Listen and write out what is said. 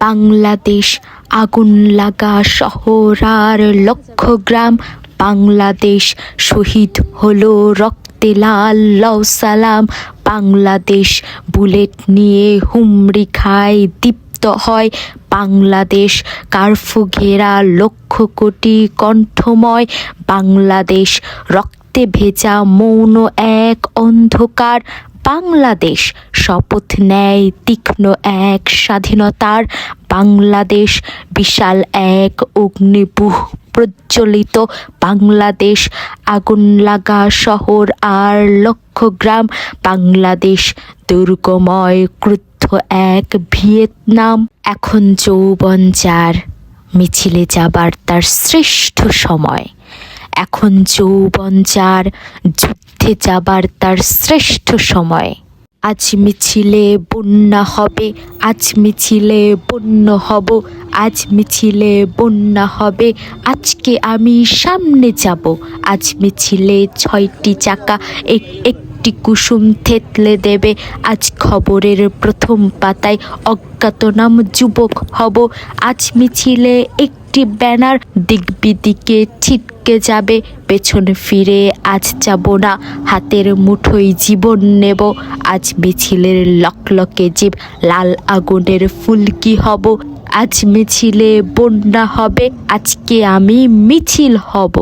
বাংলাদেশ আগুন লাগা শহর আর লক্ষ গ্রাম, বাংলাদেশ শহীদ হলো রক্তে লাল লও সালাম। বাংলাদেশ বুলেট নিয়ে হুমড়ি খায় দীপ্ত হয়, বাংলাদেশ কার্ফু ঘেরা লক্ষ কোটি কণ্ঠময়। বাংলাদেশ রক্তে ভেজা মৌন এক অন্ধকার, বাংলাদেশ শপথ নেয় তীক্ষ্ণ এক স্বাধীনতার। বাংলাদেশ বিশাল এক অগ্নিবুহ প্রজ্বলিত, বাংলাদেশ আগুন লাগা শহর আর লক্ষ গ্রাম। বাংলাদেশ দুর্গময় ক্রুদ্ধ এক ভিয়েতনাম। এখন যৌবন যার, মিছিলে যাবার তার শ্রেষ্ঠ সময়। এখন যৌবন যার, যুদ্ধে যাবার তার শ্রেষ্ঠ সময়। আজ মিছিলে বন্যা হবে, আজ মিছিলে বন্য হব, আজ মিছিলে বন্যা হবে, আজকে আমি সামনে যাব। আজ মিছিলে 6টি চাকা একটি কুসুম থেতলে দেবে, আজ খবরের প্রথম পাতায় অজ্ঞাতনাম যুবক হব। আজ মিছিলে একটি ব্যানার দিক বিদিকে ছিটকে যাবে, পেছন ফিরে আজ যাব না, হাতের মুঠোয় জীবন নেব। আজ মিছিলের লকলকে জিভ লাল আগুনের ফুলকি হব, আজ মিছিলে বন্যা হবে, আজকে আমি মিছিল হব।